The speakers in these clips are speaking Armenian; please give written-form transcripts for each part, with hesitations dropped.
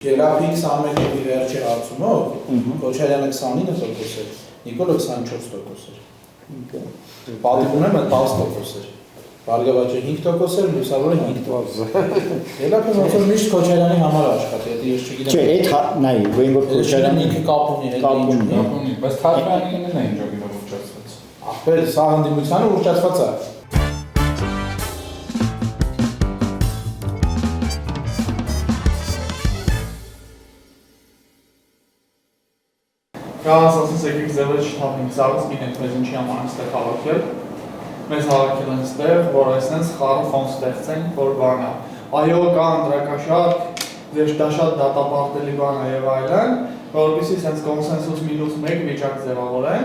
Գելափին 21-ի վերջի հարցումով Քոչարյանը 29% էր, Նիկոլը 24% էր։ Պատիվ ունեմ 10% էր։ Բարգավաճը 5% էր, Լուսավորը 5%։ Գելափը ոնց որ միշտ Քոչարյանի համար աշխատի, դա ես չգիտեմ։ Չէ, այդ նայ, որ որ Քոչարյանը ինքը կապ ունի, կապ ունի, բայց Թարգմանյանին է ինչ օգնով ուռճացված։ Ախպեր, սա հանդիմությանը ուռճացված է։ Գալաս ասես եկեք ձևերը չթափենք, զարս գինենք մեզ ինչի համար ենք ստեղ հավաքել։ Մեզ հավաքել են ստեղ, որ այսնենց խառը ֆոն ստեղծենք, որ բան է։ Այո, կա անդրակաշարք, դա շատ դատապարտելի բան է եւ այլն, որովհետեւ sense կոնսենսուս -1 վիճակ ձևավորեն,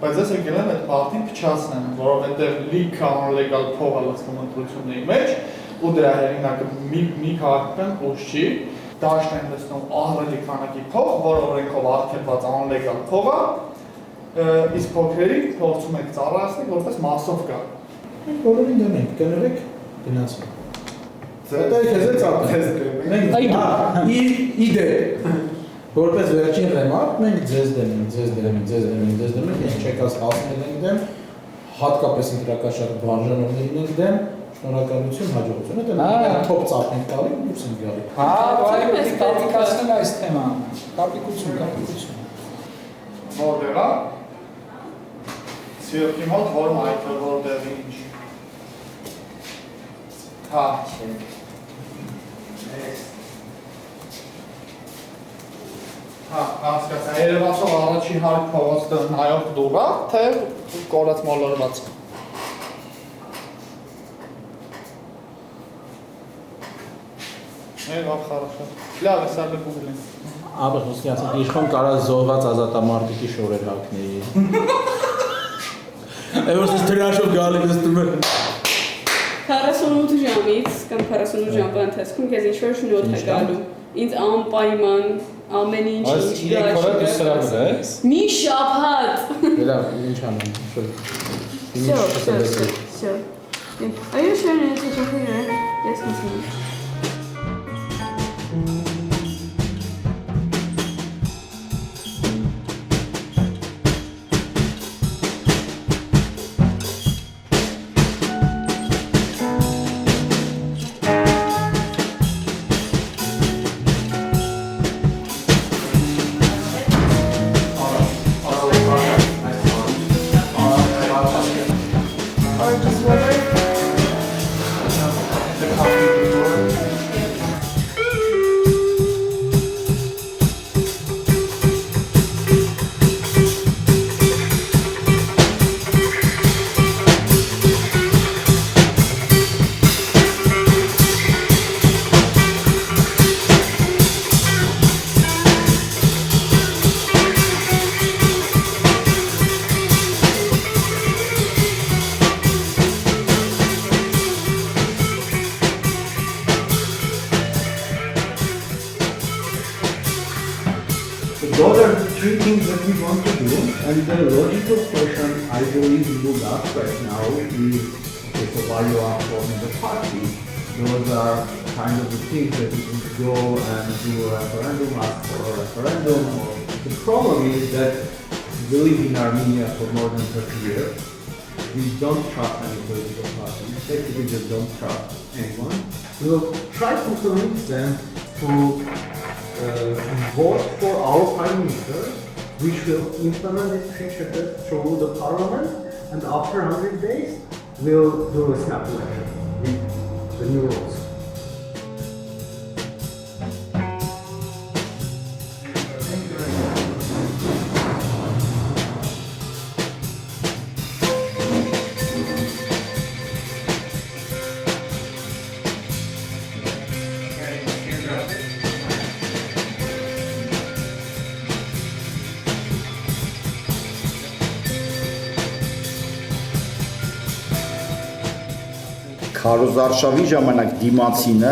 բայց ես եկել եմ այդ պարտին փչացնեմ, որովհետեւ լիք անլեգալ փող է լցվում ընտրությունների մեջ, ու դրա հեղինակը մի քաղաքական ուժ չի, դաշտ են լցնում ահռելի քանակի փող, որը օրենքով արգելված անլեգալ փող է, իսկ փոքրերին փորձում եք ծառայեցնել, որպես մասով կա։ Բոլորին դնենք, կներեք, գնացեք։ Դա քեզ է ծափել։ Մենք իդե որպես վերջին ռեմարկ մենք ձեզ դնենք, ես չեք հասցնել ենք դեմ, հատկապես ընտրակաշարք բաժանումներին ենք դեմ, շնորհակալություն, հաջողություն։ Դա թոփ ծափենք տալի, դուրս ենք գալի։ Հա, բայց տապիկացնել այս թեման։ Տապիկություն։ Որտեղ է։ Սիրտի մոտ որ այդտեղ որտեղ ինչ։ Հա, Հա, հասկացա, երևացող առաջին հարկ փողոցը նայող դուռ է, թե կորած մոլորված։ Ով хорошо։ Լավ է, սա լուգուլին։ Ապա խոսքի ասած իշխան կարա զոհված ազատամարտիկի շորեր հագնի։ Այո, դրաշով գալի նստում է։ 48 ժամից կամ 48 ժամվա ընթացքում քեզ ինչ-որ շնորհ է գալու։ Ինձ անպայման ամեն ինչ ինչ մի շաբաթ։ Լավ, ինչ անեմ։ Всё. Are you sure it's okay, right? Yes, miss. Those are the three things that we want to do, and the logical question I believe we will ask right now is, okay, so why you are forming the party? Those are kind of the things that we can go and do a referendum, ask for a referendum. The problem is that we live in Armenia for more than 30 years. We don't trust any political party. Basically, we just don't trust anyone. We will try to convince them to vote for our Prime Minister, which will implement this initiative through the Parliament, and after 100 days, we'll do a snap election with the new rules. Քարոզարշավի ժամանակ դիմացինը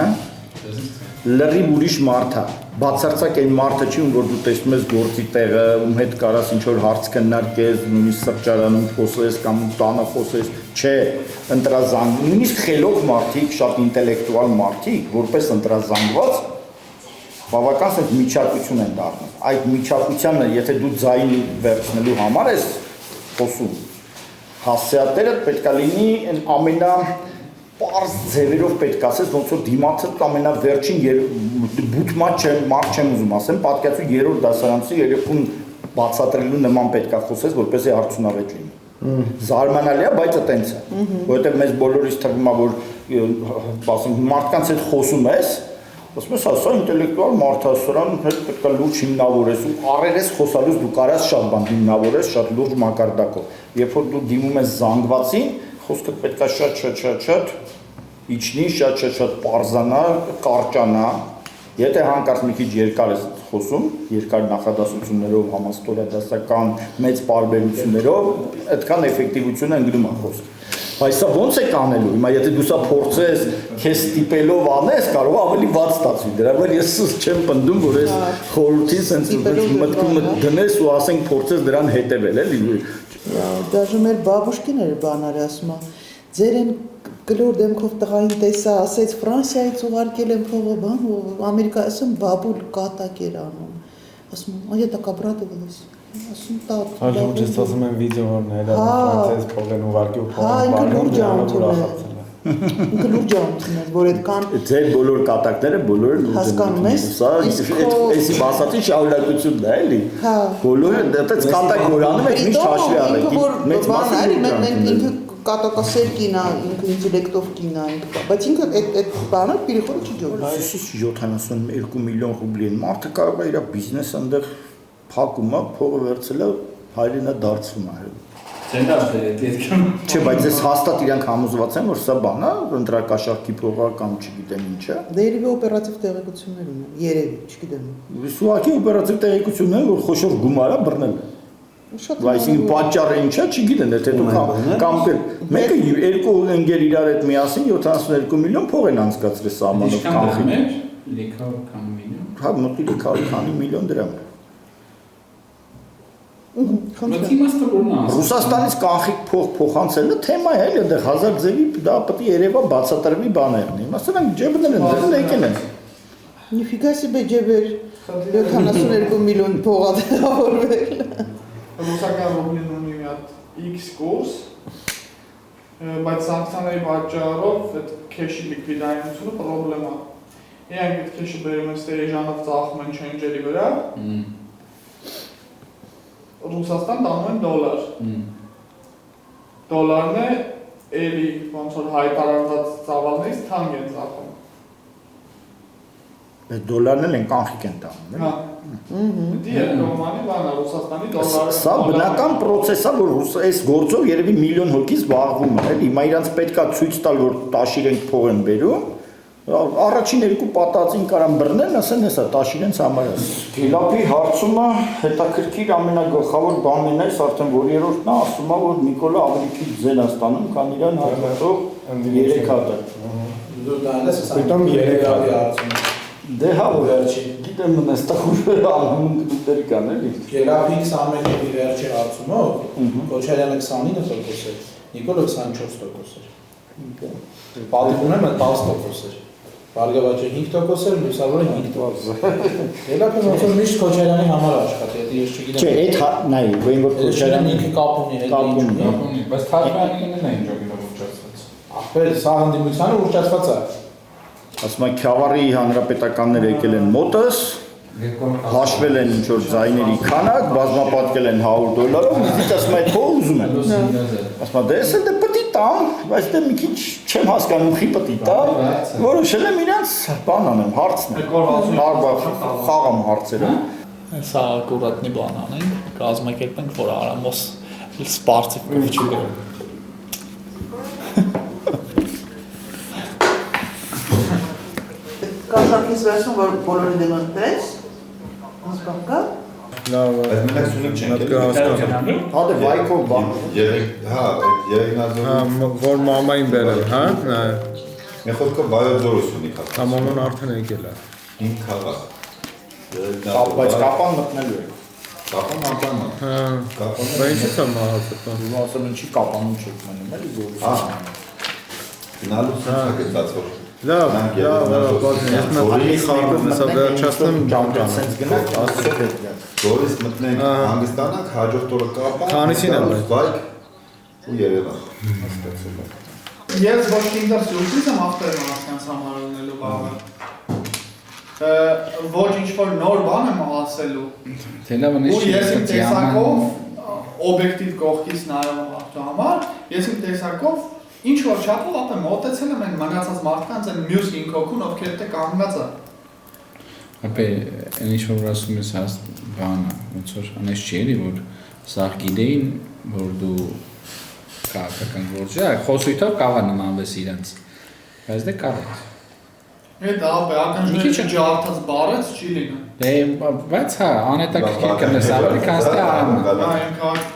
լրիվ ուրիշ մարդ է, բացարձակ այն մարդը չի, որ դու տեսնում ես գործի տեղը, ում հետ կարաս ինչ-որ հարց քննարկես, նույնիսկ սրճարանում խոսես կամ տանը խոսես, չէ, ընտրազանգ, նույնիսկ խելոք մարդիկ, շատ ինտելեկտուալ մարդիկ, որպես ընտրազանգված բավական ասես միջակայություն են դառնում։ Այդ միջակայությանը, եթե դու ձայն վերցնելու համար ես խոսում, հասցեատերը պետք է լինի այն ամենա պարզ ձևերով պետք է ասես, ոնց որ դիմացը ամենավերջին բութմատ մարդ չեմ ուզում ասեմ, պատկերացու 3-րդ դասարանցի երեխուն բացատրելու նման պետք է խոսես, որպեսզի արդյունավետ լինի։ Զարմանալի է, բայց այտենց է, որովհետև մեզ բոլորիս թվում է, որ ասենք մարդկանց հետ խոսում ես, ասում ես, սա ինտելեկտուալ մարդ է, սրան հետ պետք է լուրջ հիմնավորես ու առերես խոսալուց դու կարաս շատ բան հիմնավորես, շատ լուրջ մակարդակով։ Երբ որ դու դիմում ես զանգվածին, խոսքը պետք է շատ իջնի, շատ պարզանա, կարճանա։ Եթե հանկարծ մի քիչ երկար ես խոսում, երկար նախադասություններով, համաստորադասական մեծ պարբերություններով, այդքան էֆեկտիվությունը ընկնում է խոսքը։ Բայց սա ո՞նց է կանելու։ Հիմա եթե դու սա փորձես, քեզ ստիպելով անես, կարող ավելի վատ ստացվի։ Դրա համար ես չեմ պնդում, որ այս խորհրդին sense մտքում դնես ու ասենք փորձես դրան հետևել, էլի։ Даже մեր բաբուշկիները բանար ասում է, ձեր են կլոր դեմքով տղային տեսա, ասեց Ֆրանսիայից ուղարկել են փողը բան, ու Ամերիկա ասում բաբուլ կատակ էր անում։ Ասում, «Я так обрадовалась». Ասում տակ։ Այլ ոչ ես ասում եմ վիդեոն հելա ֆրանսիայից փողեն ուղարկի ու փողը բանում ինքը լուրջ ջանություն է, որ այդքան ձեր բոլոր կատակները բոլորը լուրջ են։ Հասկանում ես։ Սա էսի բասացի շարունակությունն է, էլի։ Հա։ Բոլորը դեռ կատակ որանում եք միշտ հաշվի առեք։ Մեծ մասը ինքը կատակասեր կինա, ինքը ինտելեկտով կինա, բայց ինքը այդ բանը переходը չի ջորում։ 72 միլիոն ռուբլի են։ Մարդը կարող է իր բիզնեսը այնտեղ փակում է, փողը վերցել է, հայրենա դարձվում է։ Չէ, բայց ես հաստատ իրանք համոզված են, որ սա բան է, ընտրակաշառքի փողը կամ չգիտեմ ինչ է։ Դե երևի օպերատիվ տեղեկություններ ունեն, երևի, չգիտեմ։ Սուակի օպերատիվ տեղեկությունն է, որ խոշոր գումար է բռնել։ Այսինքն պատճառը ինչ է, չգիտեն, եթե դու կամ մեկը երկու ընկեր իրար հետ միասին 72 միլիոն փող են անցկացրել սահմանով կանխին։ Հա, մոտիկ քանի միլիոն դրամ։ Ռուսաստանից կանխիկ փող փոխանցելը թեմա է, էլի այնտեղ 1000 ձևի դա պետք է երևա բացատրվի բաներն։ Հիմա սրանք ջեբներ են դրել եկել են։ Նիֆիգա себе ջեբեր 72 միլիոն փող ա տեղավորվել։ Ռուսական ռուբլին ունի մի հատ X կուրս, բայց սանկցիաների պատճառով այդ քեշի լիկվիդայնությունը պրոբլեմ է։ Իրանք այդ քեշը բերում են ստերեժանով ծախում են չենջերի վրա։ Ռուսաստան տանում են դոլար։ Դոլարն է էլի ոնց որ հայտարարված ծավալներից թանկ են ծախում։ Այդ դոլարն են կանխիկ են տանում, հա։ Դիեր նորմալի բան է Ռուսաստանի դոլարը։ Սա բնական process է, որ այս գործով երևի միլիոն հոգի զբաղվում է, էլի։ Հիմա իրանց պետքա ցույց տալ, որ տաշիրենք փող են բերում։ Առաջին երկու պատածին կարան բռնեն, ասեն հեսա տաշիրենց համար է։ Գելապի հարցումը հետաքրքիր ամենագլխավոր բանն է, արդեն որ երրորդն է, ասում է, որ Նիկոլը ավելի քիչ ձեն է ստանում, քան իրան հաջորդող 3 հատը։ Դու տալես հեսա։ Պիտոմ 3 հատ հարցում։ Դե հա վերջի, գիտեմ նստախուր անհունք դուտեր կան, էլի։ Գելապի 21-ի վերջի հարցումով Քոչարյանը 29% էր, Նիկոլը 24% էր։ Պատիվում եմ 10% էր։ Բարգավաճը 5% էր, լուսավորը 5%։ Գելապը ոնց որ միշտ Քոչարյանի համար աշխատի, եթե ես չգիտեմ։ Չէ, այդ նայ, որ Քոչարյանը ինքը կապ ունի, կապ ունի, բայց Թարգմանյանին են ջոգինով ուռճացված։ Ախպեր, սա հանդիմությանը ուռճացված է։ Ասում եմ Քյավառի հանրապետականները եկել են մոտս, հաշվել են ինչ որ ձայների քանակ, բազմապատկել են $100, իսկ ասում եմ փող ուզում են։ Ասում եմ դե էս դե պետք է տամ, բայց դե մի քիչ չեմ հասկանում խի պետք է տամ, որոշել եմ իրանց բան անեմ, հարցն է։ Խաղամ հարցերը։ Սա կուրատնի բան անենք, կազմակերպենք, որ Արամոս սպարտիվ կոչի։ Կաշառքից վերցնում, որ բոլորի դեմ ընտրես, հասկանքա։ Լավ, Մենք սունիկ չենք հասկանում։ Հա դե վայքով բան։ Հա, երեքնազորը։ Որ մամային բերել, հա։ Մի խոսքով վայոձորը սունիկ հա։ Համանուն արդեն եկել է։ 5 քաղաք։ Բայց կապան մտնելու է։ Կապան անտանա։ Հա։ Բա ինչի՞ է մահացել։ Դու ասում ինչի կապանում չեք մնում, էլի զորություն։ Գնալու ցած է դասվոր։ Լավ, ես մտքի խառնում եմ, սա վերջացնեմ ջանջան։ Սենց գնանք, Զորից մտնենք հանգստանանք, հաջորդ օրը կապանք։ Քանիսին է բայկ ու Երևան։ Ես ոչ ինձ սուրպրիզ եմ ախտերն ասկանց համար ունելու բանը։ Ոչ ինչ-որ նոր բան եմ ասելու։ Ու ես իմ տեսակով, օբյեկտիվ կողքից նայող մարդու համար, ես իմ տեսակով ինչ-որ չափով ապե մոտեցել եմ են մնացած մարդկանց են մյուս ինքոքուն, ովքեր թե կանգնած են։ Ապե, այն ինչ-որ ասում ես հաս բանը, ոնց որ անես չի էլի, որ սաղ գիտեին, որ դու քաղաքական գործ է, խոսույթով կավա նմանվես իրենց, բայց դե կարեց։ Հետ ապե, ականջները ջարդած բարեց չի լինում։ Բայց հա, անետաքրքիր կնես ավելի կաստե արամը։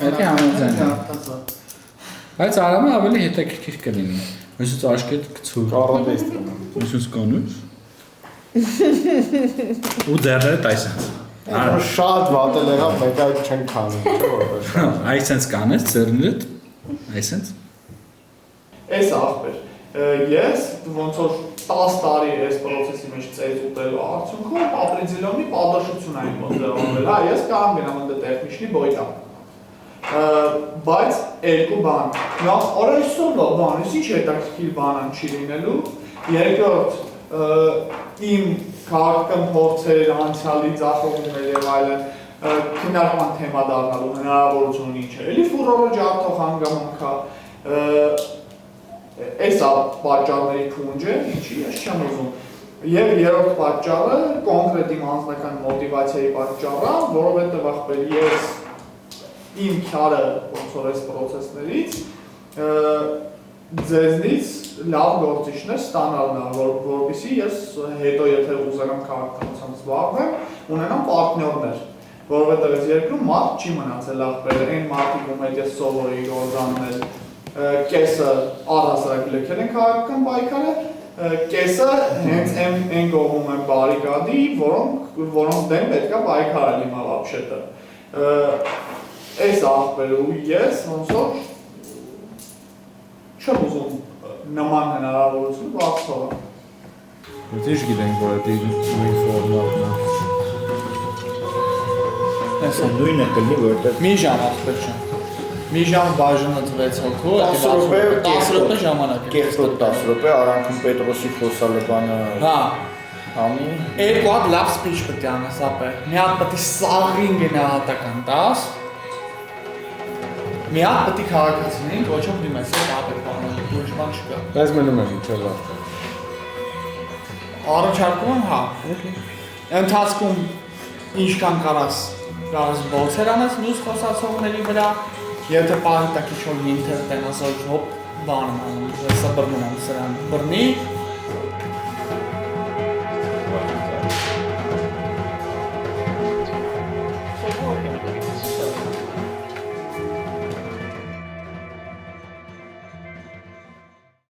Հետի համոզեն։ Բայց արամը ավելի հետաքրքիր կլինի։ Այսուց աշկետ կցուր։ Կարապեստ եմ։ Այսուց կանուս։ Ու ձեռները տայսենց։ Շատ վատել եղավ, մեկ այդ չեն քանում։ Այսենց կանես, ձեռներդ, այսենց։ Էս աղբեր, ես ոնց որ 10 տարի այս պրոցեսի մեջ ծեծ ուտելու արդյունքում ապրիձիլոնի պատաշություն այն մոդելավել, հա, ես կարամ գնամ ընդ տեխնիչնի բոյտամ։ Բայց երկու բան, նախ օրենսովը բանից ինչ հետաքրքիր բանան չի լինելու, երկրորդ իմ քաղաքական փորձեր, անցյալի ձախողումներ եւ այլն քննարկման թեմա դառնալու հնարավորություն ինչ է։ Էլի ֆուրորը ջարդող հանգամանքա Էսա պատճառների փունջը, ինչի ես չեմ ուզում։ Եվ երրորդ պատճառը կոնկրետ իմ անձնական մոտիվացիայի պատճառը, որովհետև ախպեր ես իմ քյարը ոնց որ այս պրոցեսներից ձեզնից լավ գործիչներ ստանալն է, որովհետեւ ես հետո եթե ուզենամ քաղաքականությամբ զբաղվեմ, ունենամ պարտներներ, որովհետև այս երկրում մարդ չի մնացել ախպեր, այն մարդիկ ում հետ ես սովորեի գործանել կեսը առհասարակ լքել են քաղաքական պայքարը, կեսը հենց այն կողմում են բարիկադի, որոնց դեմ պետքա պայքարել հիմա վաբշետը։ Այս աղբերու ես ոնց որ չեմ ուզում նման հնարավորություն բաց թողամ։ Ես ինչ գիտենք, որ դա նույն ֆորմատն է։ Այսա նույնը կլինի, որովհետև մի ժամ աղբեր չեմ։ Մի ժամ բաժինը 6 հոգու, 10 րոպե ժամանակ է։ Կեսօր 10 րոպե Արանքում Պետրոսի խոսալը բանը հա անի։ Երկու հատ լավ սպիչ պետք է անես ապե։ Մի հատ պետք է սաղին գնահատական տաս։ Մի հատ պետք է քաղաքացիներին ոչով դիմես ապե բանը, ուրիշ բան չկա։ Բայց մնում եմ ինչը լավ։ Առաջարկում եմ, հա։ Ընթացքում ինչքան կարաս բոցեր անես մյուս խոսացողների վրա, եթե պահի տակ ինչ-որ ինտերնետ ասած հոպ բան անում, հեսա բռնում եմ սրան, բռնի,